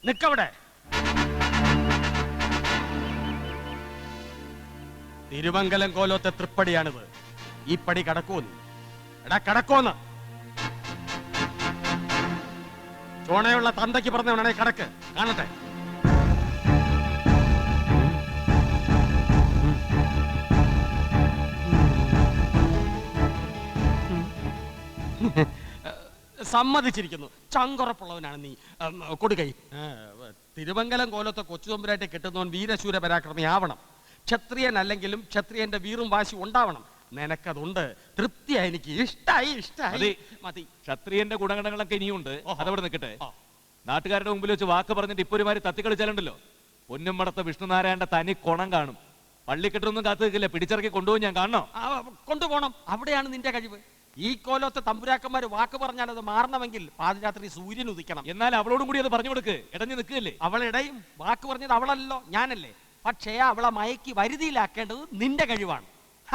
നിക്കവിടെ. തിരുമംഗലം കോലോത്തെ തൃപ്പടിയാണിത്. ഈ പടി കടക്കൂന്ന്. എടാ കടക്കോന്ന്. ചോണയുള്ള തന്തയ്ക്ക് പറഞ്ഞവനാണെ കടക്ക്, കാണട്ടെ. സമ്മതിച്ചിരിക്കുന്നു. ചങ്കുറപ്പുള്ളവനാണ് നീ. കൊടുകൈ. തിരുമംഗലം കോലത്തെ കൊച്ചുതമ്പുരായിട്ട് കെട്ടുന്നവൻ വീരശൂര പരാക്രമി ആവണം. ക്ഷത്രിയൻ അല്ലെങ്കിലും ക്ഷത്രിയന്റെ വീറും വാശി ഉണ്ടാവണം. നിനക്കതുണ്ട്. തൃപ്തിയായി. എനിക്ക് ഇഷ്ടായി. മതി. ക്ഷത്രിയന്റെ ഗുണഗണങ്ങളൊക്കെ ഇനിയുണ്ട്. അതവിടെ നിൽക്കട്ടെ. നാട്ടുകാരുടെ മുമ്പിൽ വെച്ച് വാക്ക് പറഞ്ഞിട്ട് ഇപ്പൊ ഒരുമാതിരി തത്തിക്കളിച്ചാലുണ്ടല്ലോ, പൊന്നുമടത്തെ വിഷ്ണുനാരായണന്റെ തനി കൊണം കാണും. പള്ളിക്കെട്ടൊന്നും കാത്തു നിൽക്കില്ല, പിടിച്ചിറക്കി കൊണ്ടുപോയി ഞാൻ കാണണോ? കൊണ്ടുപോകണം. അവിടെയാണ് നിന്റെ കഴിവ്. ഈ കോലത്തെ തമ്പുരാക്കന്മാര് വാക്ക് പറഞ്ഞാൽ അത് മാറണമെങ്കിൽ പാതിരാത്രി സൂര്യൻ ഉദിക്കണം. എന്നാൽ അവളോടും കൂടി അത് പറഞ്ഞു കൊടുക്ക്. ഇടഞ്ഞു നിൽക്കുകയല്ലേ? അവളിടയും. വാക്ക് പറഞ്ഞത് അവളല്ലോ, ഞാനല്ലേ. പക്ഷേ അവളെ മയക്കി വരുതിയിലാക്കേണ്ടത് നിന്റെ കഴിവാണ്.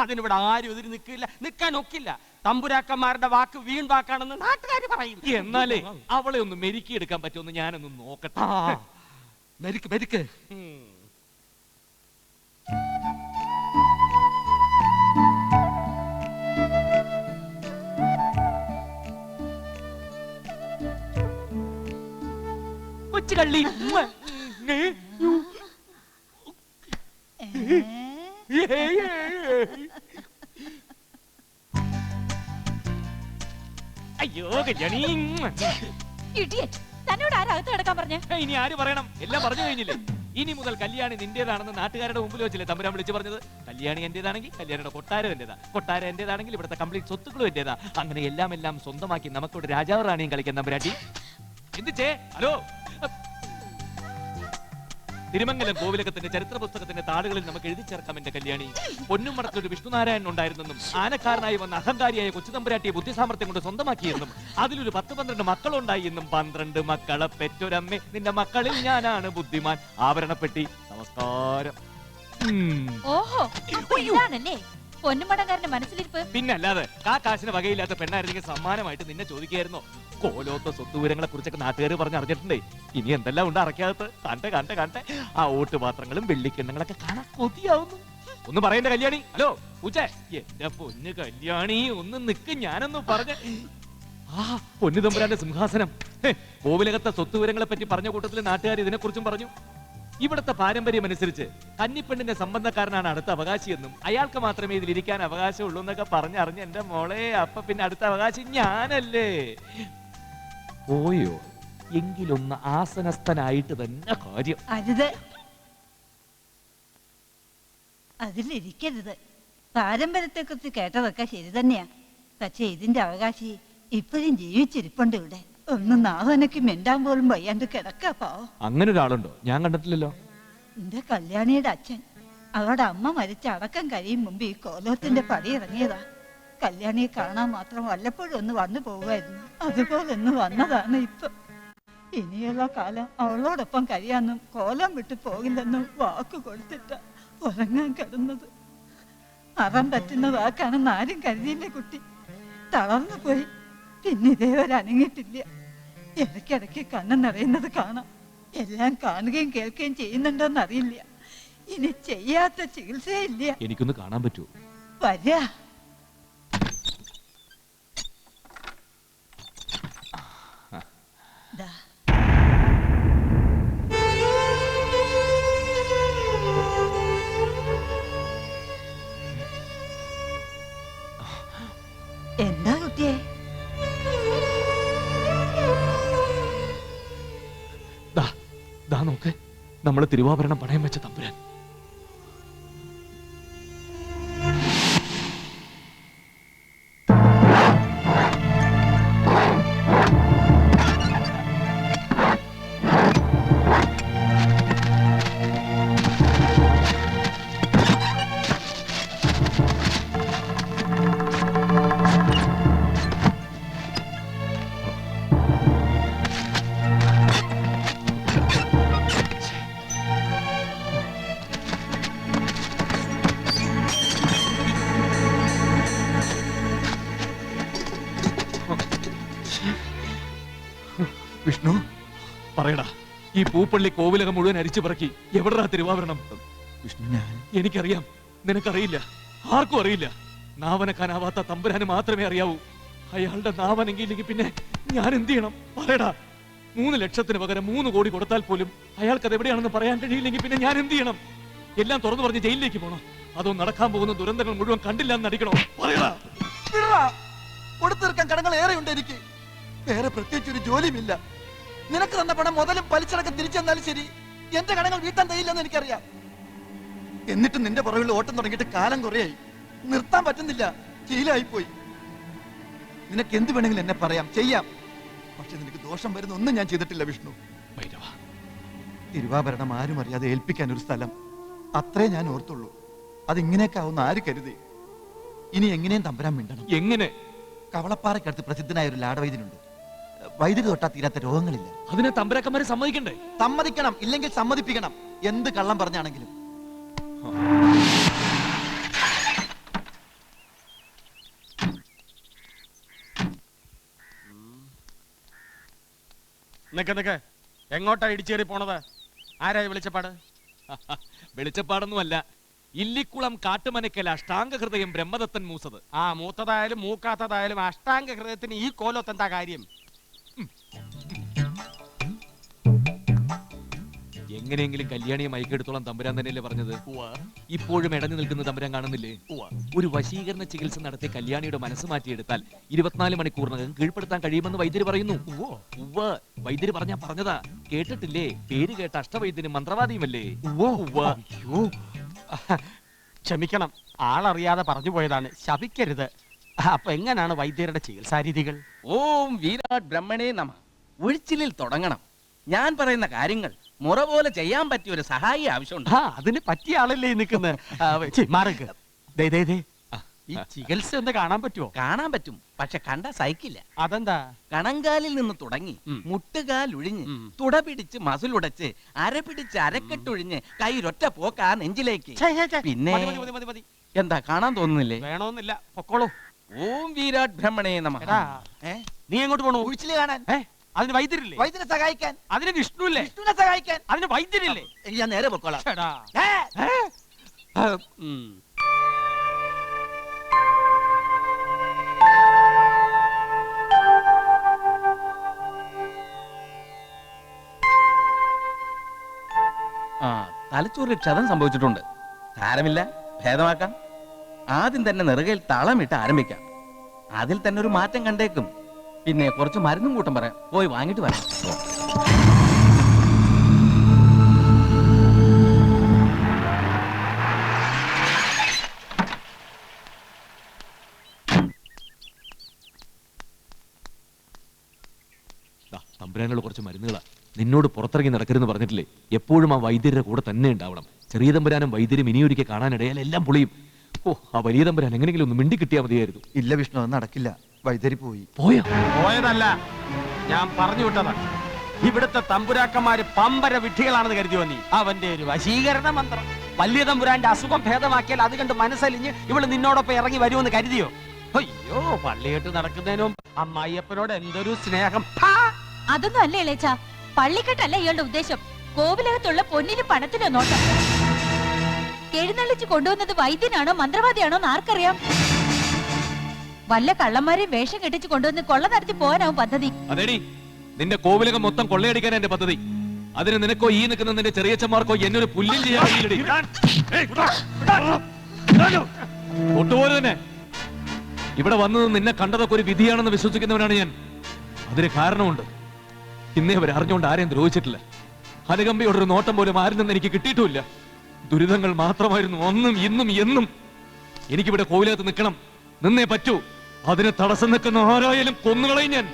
അതിനിവിടെ ആരും എതിര് നിൽക്കില്ല, നിൽക്കാൻ ഒക്കില്ല. തമ്പുരാക്കന്മാരുടെ വാക്ക് വീൺ വാക്കാണെന്ന് നാട്ടുകാർ പറയും. എന്നാലേ അവളെ ഒന്ന് മെരുക്കിയെടുക്കാൻ പറ്റുമെന്ന് ഞാനൊന്ന് നോക്കട്ടെ. മെരുക്ക്. കള്ളി. അയ്യോ കല്യാണി. തന്നോട് ആരകത്ത് കിടക്കാൻ പറഞ്ഞേ? ഇനി ആര് പറയണം? എല്ലാം പറഞ്ഞു കഴിഞ്ഞില്ലേ? ഇനി മുതൽ കല്യാണി നിന്റേതാണെന്ന് നാട്ടുകാരുടെ മുമ്പിൽ വെച്ചില്ലേ തമ്പുരാൻ വിളിച്ചു പറഞ്ഞത്? കല്യാണി എന്റേതാണെങ്കിൽ കല്യാണിയുടെ കൊട്ടാരം എന്റേതാ, കൊട്ടാരം എന്റേതാണെങ്കിൽ ഇവിടുത്തെ കംപ്ലീറ്റ് സ്വത്തുക്കളും എന്റേതാ. അങ്ങനെ എല്ലാം സ്വന്തമാക്കി നമുക്കിവിടെ രാജാവ് റാണിയും കളിക്കാൻ തമ്പുരാട്ടി. എന്തിച്ചേ? ഹലോ, തിരുമംഗലം കോവിലകത്തിന്റെ ചരിത്ര പുസ്തകത്തിന്റെ താളുകളിൽ നമുക്ക് എഴുതി ചേർക്കാം എന്റെ കല്യാണി. പൊന്നുമടത്തൊരു വിഷ്ണുനാരായണൻ ഉണ്ടായിരുന്നെന്നും ആനക്കാരനായി വന്ന അഹങ്കാരിയായ കൊച്ചുതമ്പുരാട്ടിയെ ബുദ്ധിസാമർത്ഥ്യം കൊണ്ട് സ്വന്തമാക്കിയെന്നും അതിലൊരു 10-12 മക്കളുണ്ടായി എന്നും 12 മക്കളെ പെറ്റൊരമ്മേ, നിന്റെ മക്കളിൽ ഞാനാണ് ബുദ്ധിമാൻ. ആഭരണപ്പെട്ടി. നമസ്കാരം. ഓഹോ, ഇതാണല്ലേ പൊന്നുമടങ്കാരന്റെ മനസ്സിലിരിപ്പ്? പിന്നല്ലാതെ കാശിന് വകയില്ലാത്ത പെണ്ണായിരുന്നെങ്കിൽ സമ്മാനമായിട്ട് നിന്നെ ചോദിക്കായിരുന്നോ? കോലോത്ത സ്വത്തുവിവരങ്ങളെ കുറിച്ചൊക്കെ നാട്ടുകാർ പറഞ്ഞ് അറിഞ്ഞിട്ടുണ്ടേ. ഇനി എന്തെല്ലാം ഉണ്ട് അറക്കാത്ത. കണ്ടെ ആ ഓട്ടുപാത്രങ്ങളും വെള്ളിക്കിണ്ണങ്ങളൊക്കെ കാണാൻ കൊതിയാവുന്നു. ഒന്ന് പറയണ്ട കല്യാണി. ഹലോ പൂച്ച, എന്റെ പൊന്നു കല്യാണി ഒന്ന് നിക്ക്, ഞാനൊന്ന് പറഞ്ഞ. ആ പൊന്നു തമ്പുരാന്റെ സിംഹാസനം. കോവിലകത്തെ സ്വത്തുവിവരങ്ങളെ പറ്റി പറഞ്ഞ കൂട്ടത്തിൽ നാട്ടുകാർ ഇതിനെക്കുറിച്ചും പറഞ്ഞു. ഇവിടുത്തെ പാരമ്പര്യം അനുസരിച്ച് കന്നിപ്പെണ്ണിന്റെ സംബന്ധക്കാരനാണ് അടുത്ത അവകാശിയെന്നും അയാൾക്ക് മാത്രമേ ഇതിലിരിക്കാൻ അവകാശമുള്ളൂ എന്നൊക്കെ പറഞ്ഞറിഞ്ഞ് എന്റെ മോളെ, അപ്പൊ പിന്നെ അടുത്ത അവകാശി ഞാനല്ലേ? പോയോ? എങ്കിലൊന്ന് ആസനസ്ഥനായിട്ട് തന്നെ കാര്യം. അരുത്, അതിലിരിക്കരുത്. പാരമ്പര്യത്തെ കുറിച്ച് കേട്ടതൊക്കെ ശരി തന്നെയാ. പക്ഷെ ഇതിന്റെ അവകാശി ഇപ്പോഴും ജീവിച്ചിരിപ്പുണ്ട് ഇവിടെ. ഒന്ന് നാവനക്ക് മെണ്ടാൻ പോലും വയ്യാണ്ട് കിടക്കാപ്പോ. അങ്ങനെ ഒരാളുണ്ടോ? ഞാൻ കണ്ടിട്ടില്ലല്ലോ. എന്റെ കല്യാണിയുടെ അച്ഛൻ അവരുടെ അമ്മ മരിച്ച അടക്കം കഴിയും മുമ്പ് ഈ കോലത്തിന്റെ പടി ഇറങ്ങിയതാ. കല്യാണിയെ കാണാൻ മാത്രം വല്ലപ്പോഴും ഒന്ന് വന്നു പോവുമായിരുന്നു. അതുപോലെ ഒന്ന് വന്നതാണ് ഇപ്പൊ. ഇനിയുള്ള കാലം അവളോടൊപ്പം കഴിയാന്നും കോലം വിട്ടു പോകില്ലെന്നും വാക്ക് കൊടുത്തിട്ട ഉറങ്ങാൻ കിടന്നത്. അറം പറ്റുന്ന വാക്കാണെന്ന് ആരും കരുതിയില്ലേ കുട്ടി. തളർന്നു പോയി. പിന്നെ ഇതേവരെ അനങ്ങിയിട്ടില്ല. ഇടയ്ക്കിടയ്ക്ക് കണ്ണ് നിറയുന്നത് കാണാം. എല്ലാം കാണുകയും കേൾക്കുകയും ചെയ്യുന്നുണ്ടോന്ന് അറിയില്ല. ഇനി ചെയ്യാത്ത ചികിത്സയില്ല. എനിക്കൊന്ന് കാണാൻ പറ്റുമോ? വരാ. എന്താ കുട്ടിയെ? ദാ നോക്ക്, നമ്മള് തിരുവാഭരണം പണയം വെച്ച തമ്പുരാൻ. വിഷ്ണു പറയടാ, ഈ പൂപ്പള്ളി കോവിലകം മുഴുവൻ അരിച്ചു പറക്കി എവിടാ തിരുവാഭരണം? വിഷ്ണു, ഞാൻ എനിക്കറിയാം, നിനക്കറിയില്ല, ആർക്കും അറിയില്ല. നാവനക്കാനാവാത്ത തമ്പുരാന് മാത്രമേ അറിയാവൂ. അയാളുടെ നാവനെങ്കില്ലെങ്കിൽ പിന്നെ ഞാൻ എന്ത് ചെയ്യണം? പറയടാ. 3 ലക്ഷത്തിന് പകരം 3 കോടി കൊടുത്താൽ പോലും അയാൾക്ക് അത് എവിടെയാണെന്ന് പറയാൻ കഴിയില്ലെങ്കിൽ പിന്നെ ഞാൻ എന്ത് ചെയ്യണം? എല്ലാം തുറന്നു പറഞ്ഞ് ജയിലിലേക്ക് പോകണം? അതോ നടക്കാൻ പോകുന്ന ദുരന്തങ്ങൾ മുഴുവൻ കണ്ടില്ല എന്ന് നടിക്കണോ? പറയടാ. കൊടുത്തീർക്കാൻ കടങ്ങൾ ഏറെയുണ്ട് എനിക്ക്. വേറെ പ്രത്യേകിച്ച് ഒരു ജോലിയുമില്ല. നിനക്ക് തന്ന പണം മുതലും പലിശടക്കം തിരിച്ചു തന്നാലും ശരി, എന്റെ കടങ്ങൾ വീട്ടാൻ തയ്യില്ലെന്ന് എനിക്കറിയാം. എന്നിട്ട് നിന്റെ പുറകിൽ ഓട്ടം തുടങ്ങിയിട്ട് കാലം കുറയായി. നിർത്താൻ പറ്റുന്നില്ല, ശീലമായിപ്പോയി. നിനക്ക് എന്ത് വേണമെങ്കിലും എന്നെ പറയാം, ചെയ്യാം. പക്ഷെ നിനക്ക് ദോഷം വരുന്ന ഒന്നും ഞാൻ ചെയ്തിട്ടില്ല വിഷ്ണു. തിരുവാഭരണം ആരും അറിയാതെ ഏൽപ്പിക്കാൻ ഒരു സ്ഥലം, അത്രേ ഞാൻ ഓർത്തുള്ളൂ. അതിങ്ങനെയൊക്കെ ആവുന്ന ആര് കരുതി? ഇനി എങ്ങനെയും തമ്പുരാൻ മിണ്ടണം. എങ്ങനെ? കവളപ്പാറയ്ക്കടുത്ത് പ്രസിദ്ധനായ ഒരു ലാടവൈദ്യനുണ്ട്. വൈദ്യുതി തൊട്ടാ തീരാത്ത രോഗങ്ങളില്ല. അതിനെ തമ്പുരാക്കന്മാരെ സമ്മതിക്കണ്ടേ? സമ്മതിക്കണം, ഇല്ലെങ്കിൽ സമ്മതിപ്പിക്കണം. എന്ത് കള്ളം പറഞ്ഞാണെങ്കിലും. നിക്ക് എങ്ങോട്ടാ ഇടിച്ചേറി പോണത്? ആരായി വിളിച്ചപ്പാട്? വെളിച്ചപ്പാടൊന്നുമല്ല, ഇല്ലിക്കുളം കാട്ടുമനക്കൽ അഷ്ടാംഗ ഹൃദയം ബ്രഹ്മദത്തൻ മൂസത്. ആ മൂത്തതായാലും മൂക്കാത്തതായാലും അഷ്ടാംഗ ഹൃദയത്തിന് ഈ കോലത്ത് എന്താ കാര്യം? എങ്ങനെയെങ്കിലും കല്യാണിയെ മയക്കെടുത്തോളം തമ്പുരാൻ തന്നെയല്ലേ പറഞ്ഞത്? ഇപ്പോഴും ഇടഞ്ഞു നിൽക്കുന്ന തമ്പുരാൻ കാണുന്നില്ലേ? ഒരു വശീകരണ ചികിത്സ നടത്തി കല്യാണിയുടെ മനസ്സ് മാറ്റിയെടുത്താൽ 24 മണിക്കൂറിനകം കീഴ്പ്പെടുത്താൻ കഴിയുമെന്ന് വൈദ്യര് പറയുന്നു. വൈദ്യര് പറഞ്ഞതാ, കേട്ടിട്ടില്ലേ? പേര് കേട്ട അഷ്ടവൈദ്യനും മന്ത്രവാദിയുമല്ലേ? ക്ഷമിക്കണം, ആളറിയാതെ പറഞ്ഞു പോയതാണ്, ശപിക്കരുത്. അപ്പൊ എങ്ങനെയാണ് വൈദ്യരുടെ ചികിത്സാ രീതികൾ? ഓം വീരാട് ബ്രഹ്മണേ നമ. ഒഴിച്ചിലിൽ തുടങ്ങണം. ഞാൻ പറയുന്ന കാര്യങ്ങൾ മുറ പോലെ ചെയ്യാൻ പറ്റിയ ഒരു സഹായി ആവശ്യമുണ്ട്. അതിന് പറ്റിയ ആളല്ലേ നിൽക്കുന്നത്. ഈ ചികിത്സ ഒന്ന് കാണാൻ പറ്റുമോ? കാണാൻ പറ്റും, പക്ഷെ കണ്ട സഹിക്കില്ല. അതെന്താ? കണങ്കാലിൽ നിന്ന് തുടങ്ങി മുട്ടുകാൽ ഒഴിഞ്ഞ് തുട പിടിച്ച് മസിലുടച്ച് അര പിടിച്ച് അരക്കെട്ടൊഴിഞ്ഞ് കൈരൊറ്റ പോക്കാ നെഞ്ചിലേക്ക്. പിന്നെ എന്താ കാണാൻ തോന്നുന്നില്ലേ? വേണമെന്നില്ല, പൊക്കോളൂ. ഓം വീരാട് ബ്രഹ്മണേ നമ. നീ എങ്ങോട്ട് പോണു? ഒഴിച്ചില് കാണാൻ. അതിന് വൈദ്യരില്ലേ? വൈദ്യനെ സഹായിക്കാൻ. അതിന് വിഷ്ണുല്ലേ? വിഷ്ണുവിനെ സഹായിക്കാൻ. അതിന് വൈദ്യരില്ലേ? ഞാൻ നേരെ പൊക്കോളാം. തലച്ചോറിൽ ക്ഷതം സംഭവിച്ചിട്ടുണ്ട്. സാരമില്ല, ഭേദമാക്കാം. ആദ്യം തന്നെ നെറുകയിൽ തളമിട്ട് ആരംഭിക്കാം. അതിൽ തന്നെ ഒരു മാറ്റം കണ്ടേക്കും. പിന്നെ കുറച്ച് മരുന്നും കൂട്ടം പറയാം, പോയി വാങ്ങിട്ട് വരാം. തമ്പുരാനുള്ള കുറച്ച് മരുന്നുകളാ. നിന്നോട് പുറത്തിറങ്ങി നടക്കരുതെന്ന് പറഞ്ഞിട്ടില്ലേ? എപ്പോഴും ആ വൈദ്യരുടെ കൂടെ തന്നെ ഉണ്ടാവണം. ചെറിയ തമ്പുരാനും വൈദ്യരും ഇനിയൊരിക്കൽ കാണാനിടയാൽ എല്ലാം പൊളിയും. ആ വലിയ തമ്പുരാൻ എങ്ങനെയെങ്കിലും ഒന്ന് മിണ്ടി കിട്ടിയാൽ മതിയായിരുന്നു. ഇല്ല വിഷ്ണു, അത് നടക്കില്ല. വൈദ്യരി പോയതല്ല, ഞാൻ പറഞ്ഞു വിട്ടതാ. ഇവിടുത്തെ തമ്പുരാക്കന്മാര് പമ്പര വിഡ്ഢികളാണെന്ന് കരുതി വന്നി. അവന്റെ ഒരു വശീകരണ മന്ത്രം. വലിയ തമ്പുരാന്റെ അസുഖം ഭേദമാക്കിയാൽ അത് കണ്ട് മനസ്സലിഞ്ഞ് ഇവള് നിന്നോടൊപ്പം ഇറങ്ങി വരുമെന്ന് കരുതിയോ? അയ്യോ, പള്ളികെട്ട് നടക്കുന്നതിനും അമ്മായിയപ്പനോട് എന്തൊരു സ്നേഹം. അതൊന്നും അല്ലേ ഇളയച്ചാ, പള്ളിക്കെട്ടല്ല ഇയാളുടെ ഉദ്ദേശം. കോവിലകത്തുള്ള പൊന്നിനും പണത്തിനോ നോട്ടം. എഴുന്നള്ളിച്ച് കൊണ്ടുവന്നത് വൈദ്യനാണോ മന്ത്രവാദിയാണോ എന്ന് ആർക്കറിയാം? വല്ല കള്ളന്മാരെയും വേഷം കെട്ടിച്ച് കൊണ്ടുവന്ന് കൊള്ള നടത്തി പോകാനാവും പദ്ധതി. അതേടി, നിന്റെ കോവിലകം മൊത്തം കൊള്ളയടിക്കാൻ എന്റെ പദ്ധതി. അതിന് നിനക്കോ ഈ നിൽക്കുന്ന നിന്റെ ചെറിയച്ചന്മാർക്കോ എന്നൊരു പുല്ലും ചെയ്യാൻ ഒട്ടുപോലെ തന്നെ. ഇവിടെ വന്നത് നിന്നെ കണ്ടതൊക്കെ ഒരു വിധിയാണെന്ന് വിശ്വസിക്കുന്നവനാണ് ഞാൻ. അതിന് കാരണമുണ്ട്. ഇന്നേ വരെ അറിഞ്ഞുകൊണ്ട് ആരെയും ദ്രോഹിച്ചിട്ടില്ല. ഹനകമ്പയോടൊരു നോട്ടം പോലും ആരിൽ നിന്ന് എനിക്ക് കിട്ടിയിട്ടുമില്ല. ദുരിതങ്ങൾ മാത്രമായിരുന്നു അന്നും ഇന്നും എന്നും. എനിക്കിവിടെ കോവിലകത്ത് നിൽക്കണം, നിന്നേ പറ്റൂ. അതിന് തടസ്സം നിൽക്കുന്ന ആരായാലും കൊന്നുകളയും ഞാൻ.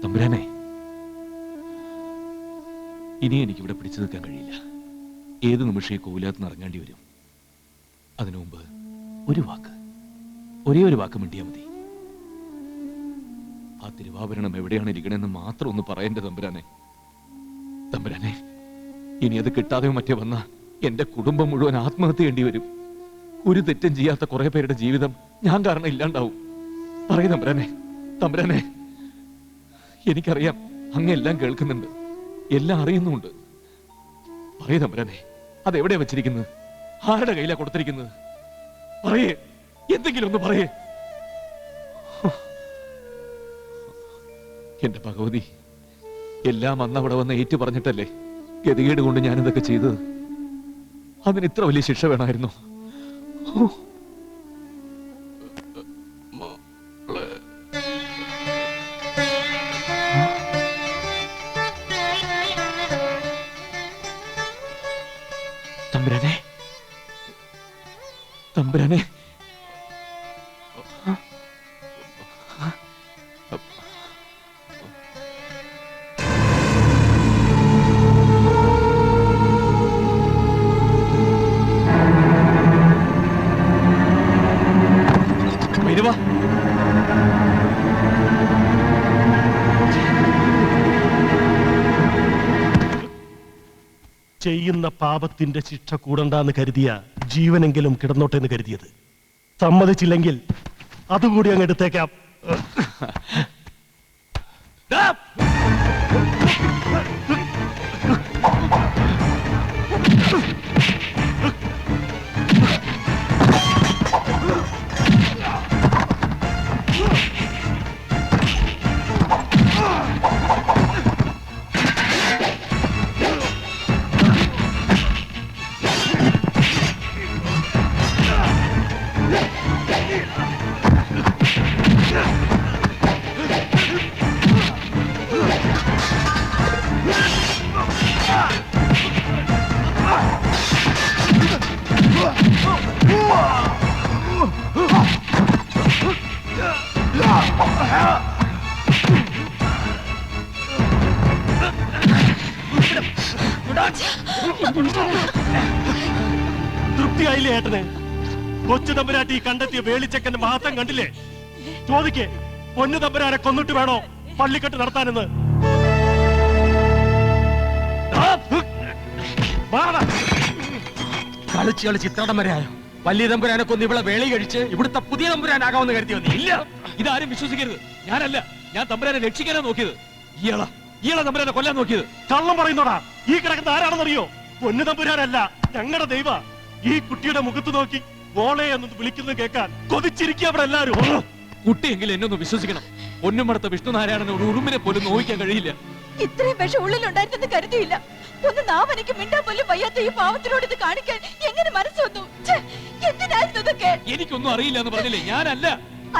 തമ്പുരാനെ, ഇനി എനിക്കിവിടെ പിടിച്ചു നിൽക്കാൻ കഴിയില്ല. ഏത് നിമിഷം ഈ കോവിലകത്ത് നിന്ന് ഇറങ്ങേണ്ടി വരും. അതിനു മുമ്പ് ഒരു വാക്ക്, ഒരേ ഒരു വാക്ക് മിണ്ടിയാ മതി. ആ തിരുവാഭരണം എവിടെയാണ് ഇരിക്കണമെന്ന് മാത്രം ഒന്ന് പറയേണ്ട തമ്പുരാനെ. തമ്പുരാനെ, ഇനി അത് കിട്ടാതെയോ മറ്റേ വന്ന എന്റെ കുടുംബം മുഴുവൻ ആത്മഹത്യ ചെയ്യേണ്ടി വരും. ഒരു തെറ്റും ചെയ്യാത്ത കുറെ പേരുടെ ജീവിതം ഞാൻ കാരണം ഇല്ലാണ്ടാവും. പറയൂ തമ്പുരാനെ, തമ്പുരാനെ. എനിക്കറിയാം അങ്ങെല്ലാം കേൾക്കുന്നുണ്ട്, എല്ലാം അറിയുന്നുമുണ്ട്. പറയൂ തമ്പുരാനെ, അതെവിടെയാ വെച്ചിരിക്കുന്നത്? ആരുടെ കയ്യിലാ കൊടുത്തിരിക്കുന്നത്? പറയേ, എന്തെങ്കിലും ഒന്ന് പറയേ. എന്റെ ഭഗവതി, എല്ലാം അന്നവിടെ വന്ന് ഏറ്റു പറഞ്ഞിട്ടല്ലേ ഗതികേട് കൊണ്ട് ഞാനിതൊക്കെ ചെയ്തത്. അതിന് ഇത്ര വലിയ ശിക്ഷ വേണമായിരുന്നു? തമ്പുരാനെ, തമ്പുരാനെ. ഭൈരവാ, ചെയ്യുന്ന പാപത്തിന്റെ ശിക്ഷ കൂടണ്ടെന്ന് കരുതിയ ജീവനെങ്കിലും കിടന്നോട്ടെ എന്ന് കരുതിയത്. സമ്മതിച്ചില്ലെങ്കിൽ അതുകൂടി അങ്ങ് എടുത്തേക്കാം. തൃപ്തിയായില്ലേ ഏട്ടന്? കൊച്ചു തമ്പുരാട്ടി കണ്ടെത്തിയ വേളിച്ചക്കന്റെ മഹത്വം കണ്ടില്ലേ? ചോദിക്കേ, പൊന്നു തമ്പുരാനെ കൊന്നിട്ട് വേണോ പള്ളിക്കെട്ട് നടത്താനെന്ന്? കളിച്ച് കളിച്ച് ഇത്രടം വരെയായോ? വലിയ തമ്പുരാനെ കൊന്ന് ഇവിടെ വേളി കഴിച്ച് ഇവിടുത്തെ പുതിയ തമ്പുരാനാകാമെന്ന് കരുതി വന്നി. ഇല്ല, ഇതാരും വിശ്വസിക്കരുത്. ഞാനല്ല, ഞാൻ തമ്പുരാനെ രക്ഷിക്കാനാ നോക്കിയത്. ഇയാളാ തമ്പുരാനെ കൊല്ലാൻ നോക്കിയത്. കള്ളം പറയുന്നോടാ. ഈ കിടക്കുന്ന ആരാണെന്നറിയോ? പൊന്നു തമ്പുരാനല്ല, ഞങ്ങളുടെ ദൈവ. ഈ കുട്ടിയുടെ മുഖത്ത് നോക്കി മോളെ എന്ന് വിളിക്കുന്നത് കേൾക്കാൻ കൊതിച്ചിരിക്കുക അവിടെ എല്ലാരും. കുട്ടിയെങ്കിലും എന്നൊന്ന് വിശ്വസിക്കണം. പൊന്നുമടത്ത വിഷ്ണുനാരായണന് ഒരു ഉറുമ്പിനെ പോലും നോവിക്കാൻ കഴിയില്ല. ഇത്രയും വിഷം ഉള്ളിലുണ്ടായിരുന്നെന്ന് കരുതിയില്ല. ഒന്ന് നാം എനിക്ക് മിണ്ടാൻ പോലും വയ്യാത്ത ഈ പാവത്തിനോട് ഇത് കാണിക്കാൻ എങ്ങനെ മനസ്സ് വന്നു? എന്തിനായിരുന്നു ഇതൊക്കെ? എനിക്കൊന്നും അറിയില്ല എന്ന് പറഞ്ഞില്ലേ? ഞാനല്ല.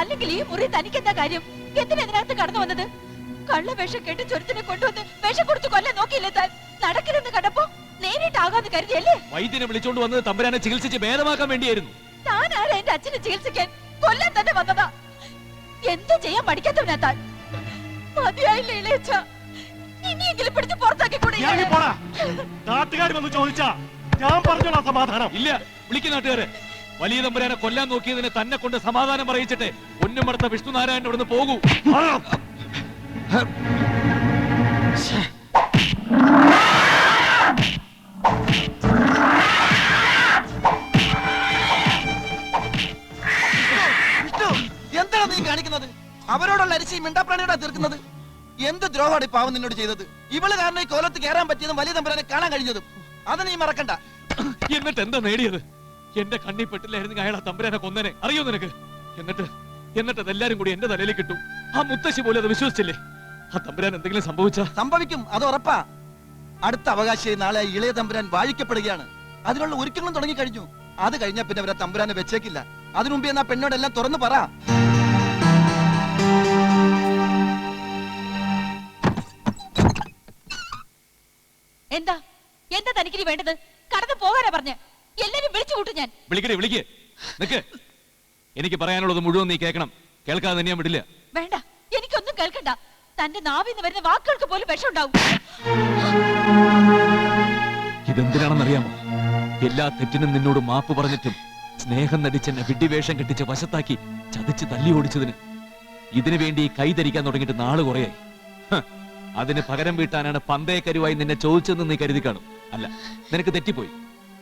അല്ലെങ്കിൽ ഈ മുറി തനിക്കെന്താ കാര്യം? എന്തിനാ ഇതിനകത്ത് കടന്നു വന്നത്? കള്ള വേഷം കെട്ടി ചൊരുത്തിനെ കൊണ്ടുവന്ന് വേഷം കൊടുത്ത് കൊല്ലാൻ നോക്കിയില്ലേ താൻ? നടക്കരുന്ന് കണ്ടപ്പോ നേരിട്ടാകാന്ന് കരുതിയല്ലേ? വൈദ്യനെ വിളിച്ചോണ്ട് വന്നത് തമ്പുരാനെ ചികിത്സിച്ച് ഭേദമാക്കാൻ വേണ്ടിയായിരുന്നു. താൻ ആരാ എന്റെ അച്ഛനെ ചികിത്സിക്കാൻ? കൊല്ലാൻ തന്നെ വന്നതാ. എന്ത് ചെയ്യാൻ പഠിക്കാത്തവനാ താൻ? മതിയായില്ലേ ഇളയച്ച? ഇനിയെങ്കിലും പിടിച്ച് പുറത്താക്കി കൂടെ. നാട്ടുകാർ വന്ന് ചോദിച്ചാ ഞാൻ പറഞ്ഞോളാം സമാധാനം. ഇല്ല, വിളിക്കുന്ന നാട്ടുകാരെ. വലിയ തമ്പുരാനെ കൊല്ലാൻ നോക്കിയതിന് തന്നെ കൊണ്ട് സമാധാനം പറയിച്ചിട്ട് പൊന്നുമടത്ത വിഷ്ണുനാരായണൻ ഇവിടുന്ന് പോകൂ. എന്താണ് നീ കാണിക്കുന്നത്? അവരോടുള്ള അരിശി മിണ്ടാപ്രാണിയോടാ തീർക്കുന്നത്. എന്ത് ദ്രോഹമാണ് ഈ പാവം നിന്നോട് ചെയ്തത്? ഇവള് കാരണം ഈ കോലത്ത് കയറാൻ പറ്റിയതും വലിയ തമ്പുരാനെ കാണാൻ കഴിഞ്ഞതും. അത് നീ മറക്കണ്ട. എന്നിട്ട് എന്താ നേടിയത്? എന്റെ കണ്ണി പെട്ടില്ലായിരുന്നെങ്കിൽ അയാൾ ആ തമ്പുരാനെ കൊന്നനെ. അറിയോ നിനക്ക്? എന്നിട്ട് അതെല്ലാരും കൂടി എന്റെ തലയിൽ കിട്ടും. ആ മുത്തശ്ശി പോലും അത് വിശ്വസിച്ചില്ലേ? ആ തമ്പുരാൻ എന്തെങ്കിലും സംഭവിക്കും, അത് ഉറപ്പാ. അടുത്ത അവകാശിയായി നാളെ ഇളയ തമ്പുരാൻ വാഴിക്കപ്പെടുകയാണ്. അതിനുള്ള ഒരുക്കങ്ങളും തുടങ്ങി കഴിഞ്ഞു. അത് കഴിഞ്ഞാൽ പിന്നെ അവരെ തമ്പുരാനെ വെച്ചേക്കില്ല. അതിനുമുമ്പ് എന്നാ പെണ്ണോടെല്ലാം തുറന്നു പറ. എന്താ എന്താ തനിക്കിനി വേണ്ടത്? കടന്നു പോകാനാ പറഞ്ഞ? എല്ലാരും വിളിച്ചു കൂട്ടും ഞാൻ. വിളിക്ക്. നിക്ക്. എനിക്ക് പറയാനുള്ളത് മുഴുവൻ നീ കേൾക്കണം. കേൾക്കാതെ തന്നെ ഞാൻ വിടില്ല. വേണ്ട, എനിക്കൊന്നും കേൾക്കണ്ട. തന്റെ നാവിന്ന് വരുന്ന വാക്കുകൾക്ക് പോലും വിഷം ഉണ്ടാവും. ഇതെന്തിനാണെന്നറിയാമോ? എല്ലാ തെറ്റിനും നിന്നോട് മാപ്പ് പറഞ്ഞിട്ടും സ്നേഹം നടിച്ചെന്നെ വിഡ്ഢിവേഷം കെട്ടിച്ച് വശത്താക്കി ചതിച്ച് തല്ലി ഓടിച്ചതിന് ഇതിനു വേണ്ടി കൈ ധരിക്കാൻ തുടങ്ങിയിട്ട് നാള് കുറയായി. അതിന് പകരം വീട്ടാനാണ് പന്തയക്കരുവായി നിന്നെ ചോദിച്ചതെന്ന് നീ കരുതി കാണും. അല്ല, നിനക്ക് തെറ്റിപ്പോയി.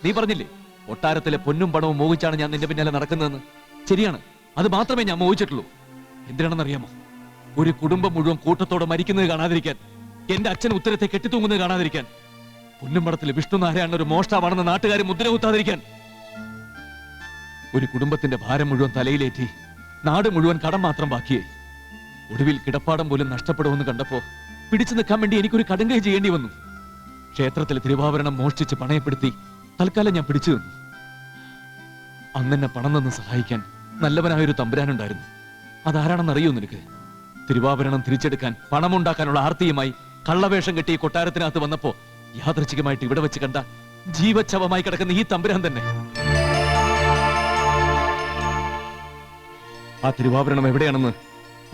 നീ പറഞ്ഞില്ലേ കൊട്ടാരത്തിലെ പൊന്നും പണവും മോഹിച്ചാണ് ഞാൻ നിന്റെ പിന്നാലെ നടക്കുന്നതെന്ന്. ശരിയാണ്, അത് മാത്രമേ ഞാൻ മോഹിച്ചിട്ടുള്ളൂ. എന്തിനാണെന്നറിയാമോ? ഒരു കുടുംബം മുഴുവൻ കൂട്ടത്തോടെ മരിക്കുന്നത് കാണാതിരിക്കാൻ, എന്റെ അച്ഛൻ ഉത്തരത്തെ കെട്ടിത്തൂങ്ങുന്നത് കാണാതിരിക്കാൻ, പൊന്നുംപടത്തിൽ വിഷ്ണുനാരായണൻ ഒരു മോഷ്ടാവാണെന്ന് നാട്ടുകാരെ മുദ്ര കുത്താതിരിക്കാൻ. ഒരു കുടുംബത്തിന്റെ ഭാരം മുഴുവൻ തലയിലേറ്റി നാട് മുഴുവൻ കടം മാത്രം ബാക്കിയായി. ഒടുവിൽ കിടപ്പാടം പോലും നഷ്ടപ്പെടുമെന്ന് കണ്ടപ്പോ പിടിച്ചു നിൽക്കാൻ വേണ്ടി എനിക്കൊരു കടുങ്കൈ ചെയ്യേണ്ടി വന്നു. ക്ഷേത്രത്തിലെ തിരുവാഭരണം മോഷ്ടിച്ച് പണയപ്പെടുത്തി തൽക്കാലം ഞാൻ പിടിച്ചു നിന്നു. അന്നെന്നെ പണം തന്ന് സഹായിക്കാൻ നല്ലവനായൊരു തമ്പുരാനുണ്ടായിരുന്നു. അതാരാണെന്നറിയോ നിനക്ക്? തിരുവാഭരണം തിരിച്ചെടുക്കാൻ പണമുണ്ടാക്കാനുള്ള ആർത്തിയുമായി കള്ളവേഷം കെട്ടി കൊട്ടാരത്തിനകത്ത് വന്നപ്പോ യാദൃച്ഛികമായിട്ട് ഇവിടെ വെച്ച് കണ്ട ജീവച്ഛവമായി കിടക്കുന്ന ഈ തമ്പുരാൻ തന്നെ. ആ തിരുവാഭരണം എവിടെയാണെന്ന്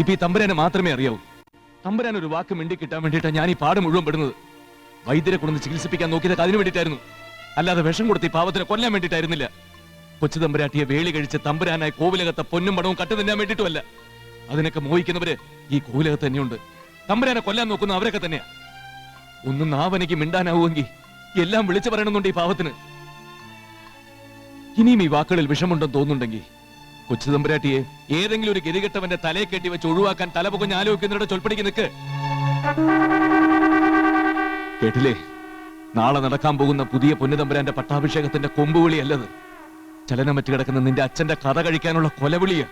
ഇപ്പൊ ഈ തമ്പുരാനെ മാത്രമേ അറിയാവൂ. തമ്പുരാൻ ഒരു വാക്ക് മിണ്ടി കിട്ടാൻ വേണ്ടിയിട്ടാണ് ഞാൻ ഈ പാട് മുഴുവൻ പെടുന്നത്. വൈദ്യരെ കൊണ്ടു ചികിത്സിപ്പിക്കാൻ നോക്കിയത് അതിനു വേണ്ടിയിട്ടായിരുന്നു, അല്ലാതെ വിഷം കൊടുത്ത് ഈ പാവത്തിനെ കൊല്ലാൻ വേണ്ടിയിട്ടായിരുന്നില്ല. കൊച്ചു തമ്പുരാട്ടിയെ വേളി കഴിച്ച് തമ്പുരാനായി കോവിലകത്തെ പൊന്നും പണവും കട്ടു തിന്നാൻ വേണ്ടിയിട്ടുമല്ല. അതിനൊക്കെ മോഹിക്കുന്നവര് ഈ കോവിലകത്ത് തന്നെയുണ്ട്. തമ്പുരാനെ കൊല്ലാൻ നോക്കുന്ന അവരൊക്കെ തന്നെയാ. ഒന്നും നാവനയ്ക്ക് മിണ്ടാനാവുമെങ്കിൽ എല്ലാം വിളിച്ചു പറയണമെന്നുണ്ട് ഈ പാവത്തിന്. ഇനിയും ഈ വാക്കുകളിൽ വിഷമുണ്ടെന്ന് തോന്നുന്നുണ്ടെങ്കിൽ കൊച്ചു തമ്പുരാട്ടിയെ ഏതെങ്കിലും ഒരു ഗതികെട്ടവന്റെ തലയെ കെട്ടി വെച്ച് ഒഴിവാക്കാൻ തലപുകഞ്ഞ് ആലോചിക്കുന്നവരുടെ ചൊൽപ്പടിക്ക് നിൽക്ക്. കേട്ടില്ലേ? നാളെ നടക്കാൻ പോകുന്ന പുതിയ പൊന്നുതമ്പുരാന്റെ പട്ടാഭിഷേകത്തിന്റെ കൊമ്പുവിളിയല്ലത്. ചലനമറ്റ് കിടക്കുന്ന നിന്റെ അച്ഛന്റെ കഥ കഴിക്കാനുള്ള കൊലവിളിയാ.